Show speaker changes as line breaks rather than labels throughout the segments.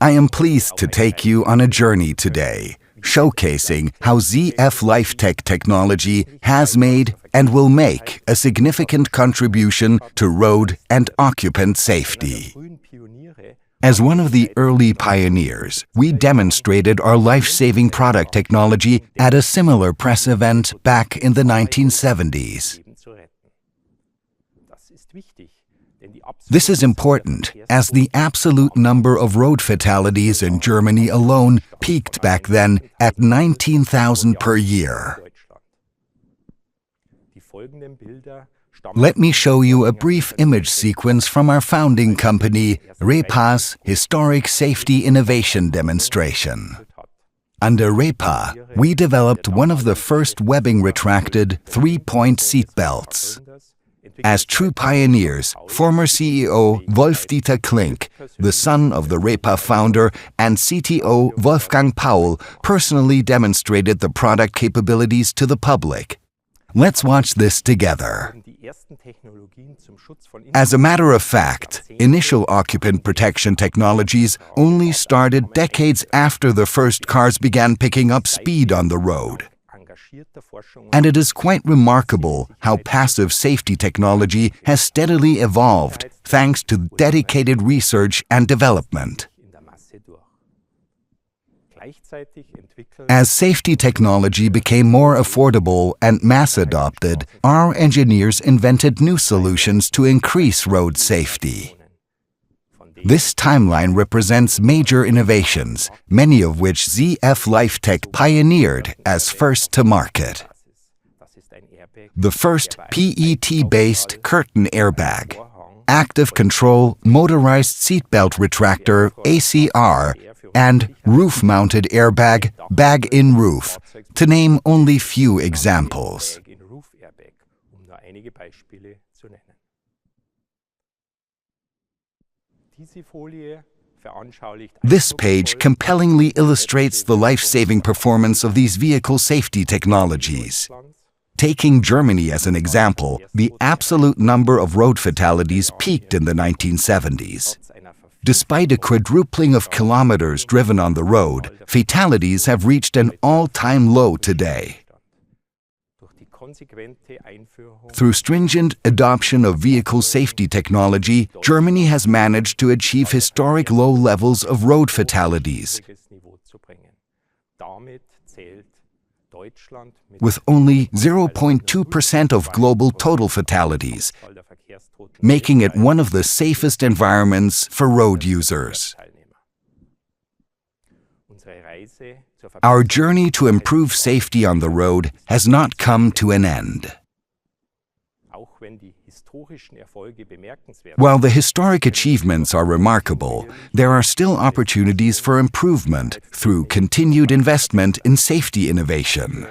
I am pleased to take you on a journey today, showcasing how ZF LIFETEC technology has made and will make a significant contribution to road and occupant safety. As one of the early pioneers, we demonstrated our life-saving product technology at a similar press event back in the 1970s. This is important, as the absolute number of road fatalities in Germany alone peaked back then at 19,000 per year. Let me show you a brief image sequence from our founding company, REPA's Historic Safety Innovation Demonstration. Under REPA, we developed one of the first webbing-retracted three-point seat belts. As true pioneers, former CEO Wolf-Dieter Klink, the son of the REPA founder, and CTO Wolfgang Paul personally demonstrated the product capabilities to the public. Let's watch this together. As a matter of fact, initial occupant protection technologies only started decades after the first cars began picking up speed on the road. And it is quite remarkable how passive safety technology has steadily evolved thanks to dedicated research and development. As safety technology became more affordable and mass-adopted, our engineers invented new solutions to increase road safety. This timeline represents major innovations, many of which ZF LIFETEC pioneered as first to market. The first PET-based curtain airbag, active control motorized seatbelt retractor ACR, and roof-mounted airbag bag-in-roof, to name only few examples. This page compellingly illustrates the life-saving performance of these vehicle safety technologies. Taking Germany as an example, the absolute number of road fatalities peaked in the 1970s. Despite a quadrupling of kilometers driven on the road, fatalities have reached an all-time low today. Through stringent adoption of vehicle safety technology, Germany has managed to achieve historic low levels of road fatalities, with only 0.2% of global total fatalities, making it one of the safest environments for road users. Our journey to improve safety on the road has not come to an end. While the historic achievements are remarkable, there are still opportunities for improvement through continued investment in safety innovation.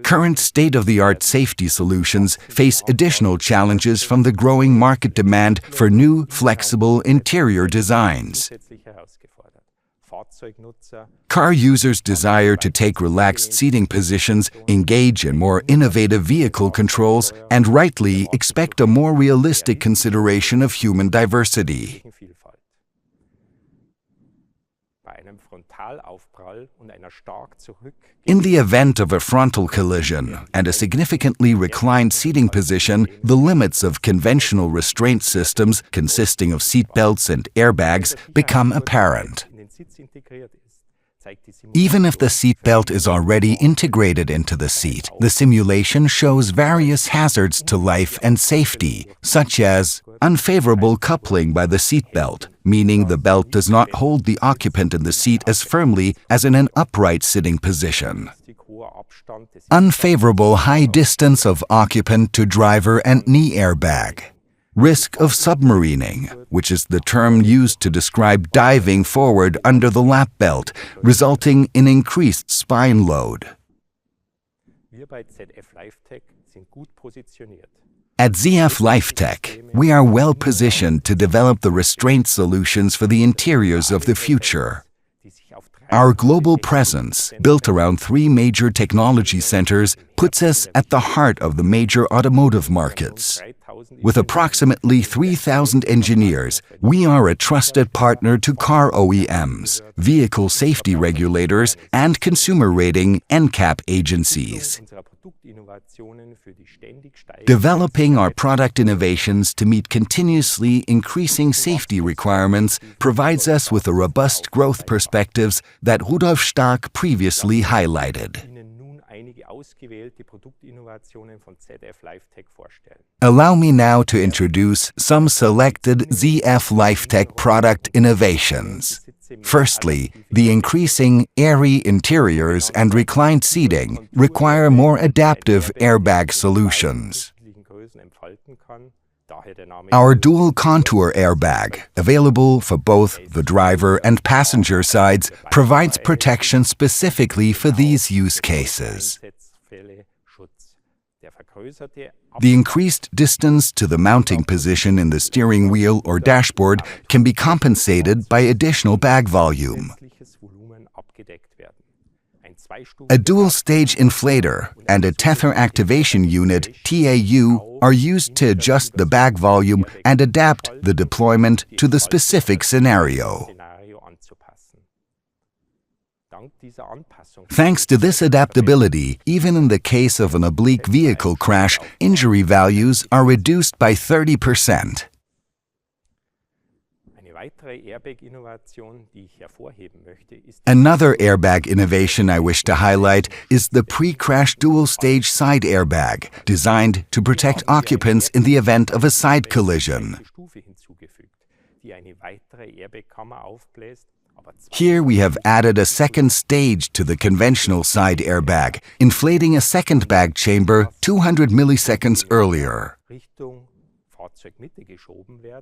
Current state-of-the-art safety solutions face additional challenges from the growing market demand for new, flexible interior designs. Car users desire to take relaxed seating positions, engage in more innovative vehicle controls, and rightly expect a more realistic consideration of human diversity. In the event of a frontal collision and a significantly reclined seating position, the limits of conventional restraint systems consisting of seatbelts and airbags become apparent. Even if the seatbelt is already integrated into the seat, the simulation shows various hazards to life and safety, such as unfavorable coupling by the seatbelt, meaning the belt does not hold the occupant in the seat as firmly as in an upright sitting position. Unfavorable high distance of occupant to driver and knee airbag. Risk of submarining, which is the term used to describe diving forward under the lap belt, resulting in increased spine load. At ZF LIFETEC, we are well positioned to develop the restraint solutions for the interiors of the future. Our global presence, built around 3 major technology centers, puts us at the heart of the major automotive markets. With approximately 3,000 engineers, we are a trusted partner to car OEMs, vehicle safety regulators, and consumer rating (NCAP) agencies. Developing our product innovations to meet continuously increasing safety requirements provides us with the robust growth perspectives that Rudolf Stark previously highlighted. Allow me now to introduce some selected ZF LIFETEC product innovations. Firstly, the increasing airy interiors and reclined seating require more adaptive airbag solutions. Our dual contour airbag, available for both the driver and passenger sides, provides protection specifically for these use cases. The increased distance to the mounting position in the steering wheel or dashboard can be compensated by additional bag volume. A dual-stage inflator and a tether activation unit (TAU) are used to adjust the bag volume and adapt the deployment to the specific scenario. Thanks to this adaptability, even in the case of an oblique vehicle crash, injury values are reduced by 30%. Another airbag innovation I wish to highlight is the pre-crash dual-stage side airbag, designed to protect occupants in the event of a side collision. Here we have added a second stage to the conventional side airbag, inflating a second bag chamber 200 milliseconds earlier.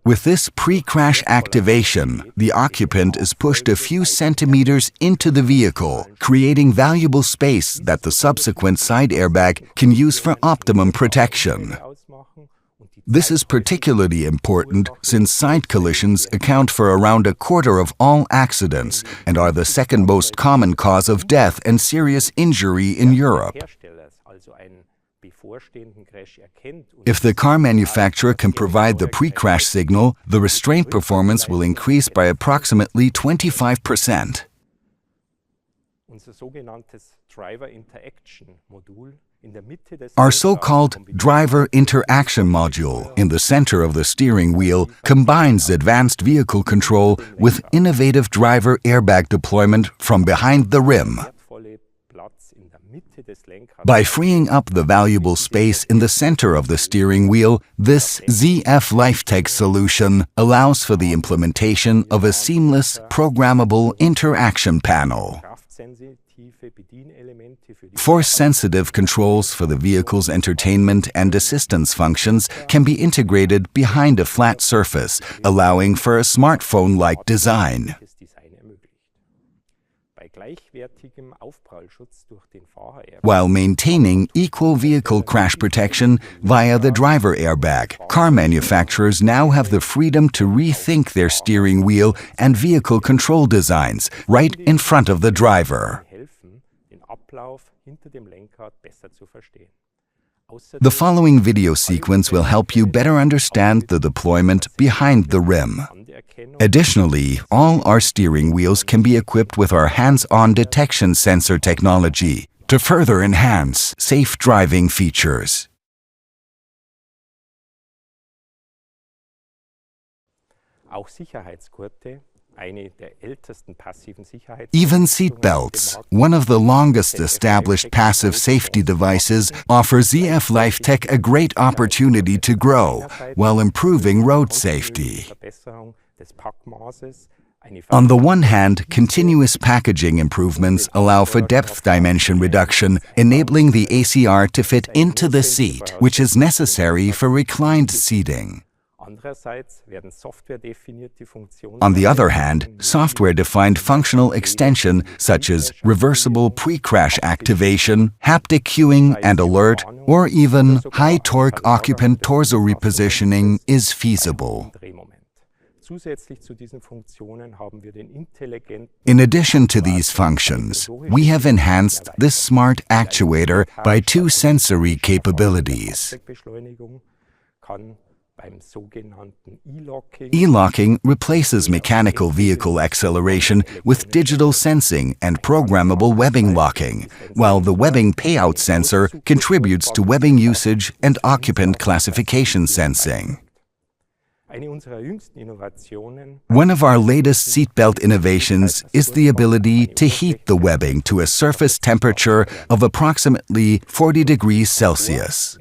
With this pre-crash activation, the occupant is pushed a few centimeters into the vehicle, creating valuable space that the subsequent side airbag can use for optimum protection. This is particularly important since side collisions account for around a quarter of all accidents and are the second most common cause of death and serious injury in Europe. If the car manufacturer can provide the pre-crash signal, the restraint performance will increase by approximately 25%. Our so-called driver interaction module in the center of the steering wheel combines advanced vehicle control with innovative driver airbag deployment from behind the rim. By freeing up the valuable space in the center of the steering wheel, this ZF LIFETEC solution allows for the implementation of a seamless, programmable interaction panel. Force-sensitive controls for the vehicle's entertainment and assistance functions can be integrated behind a flat surface, allowing for a smartphone-like design. While maintaining equal vehicle crash protection via the driver airbag, car manufacturers now have the freedom to rethink their steering wheel and vehicle control designs right in front of the driver. The following video sequence will help you better understand the deployment behind the rim. Additionally, all our steering wheels can be equipped with our hands-on detection sensor technology to further enhance safe driving features. Even seatbelts, one of the longest established passive safety devices, offer ZF LIFETEC a great opportunity to grow while improving road safety. On the one hand, continuous packaging improvements allow for depth dimension reduction, enabling the ACR to fit into the seat, which is necessary for reclined seating. On the other hand, software-defined functional extension such as reversible pre-crash activation, haptic cueing and alert, or even high-torque occupant torso repositioning is feasible. In addition to these functions, we have enhanced this smart actuator by two sensory capabilities. E-locking replaces mechanical vehicle acceleration with digital sensing and programmable webbing locking, while the webbing payout sensor contributes to webbing usage and occupant classification sensing. One of our latest seatbelt innovations is the ability to heat the webbing to a surface temperature of approximately 40 degrees Celsius.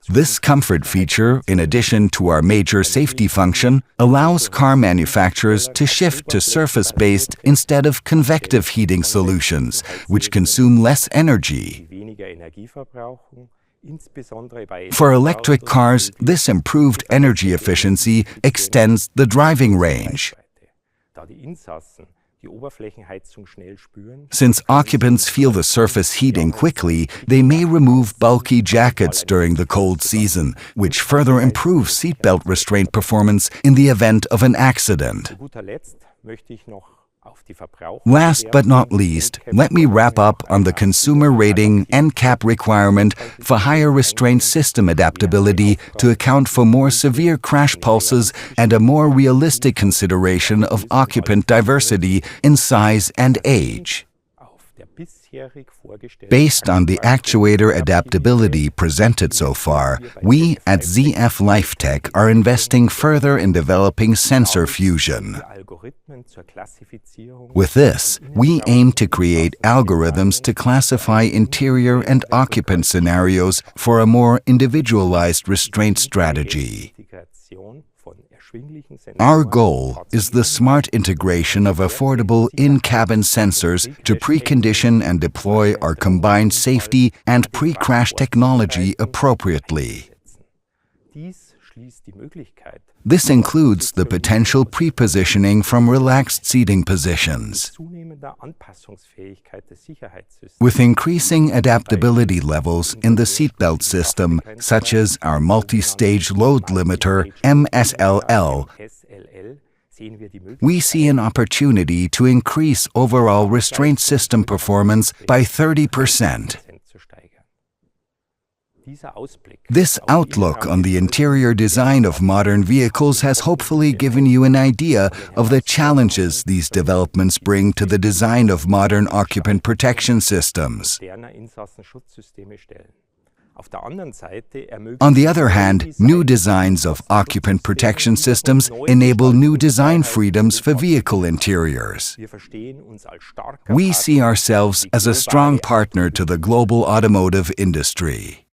This comfort feature, in addition to our major safety function, allows car manufacturers to shift to surface-based instead of convective heating solutions, which consume less energy. For electric cars, this improved energy efficiency extends the driving range. Since occupants feel the surface heating quickly, they may remove bulky jackets during the cold season, which further improves seatbelt restraint performance in the event of an accident. Last but not least, let me wrap up on the consumer rating NCAP requirement for higher restraint system adaptability to account for more severe crash pulses and a more realistic consideration of occupant diversity in size and age. Based on the actuator adaptability presented so far, we at ZF LIFETEC are investing further in developing sensor fusion. With this, we aim to create algorithms to classify interior and occupant scenarios for a more individualized restraint strategy. Our goal is the smart integration of affordable in-cabin sensors to precondition and deploy our combined safety and pre-crash technology appropriately. This includes the potential pre-positioning from relaxed seating positions. With increasing adaptability levels in the seatbelt system, such as our multi-stage load limiter MSLL, we see an opportunity to increase overall restraint system performance by 30%. This outlook on the interior design of modern vehicles has hopefully given you an idea of the challenges these developments bring to the design of modern occupant protection systems. On the other hand, new designs of occupant protection systems enable new design freedoms for vehicle interiors. We see ourselves as a strong partner to the global automotive industry.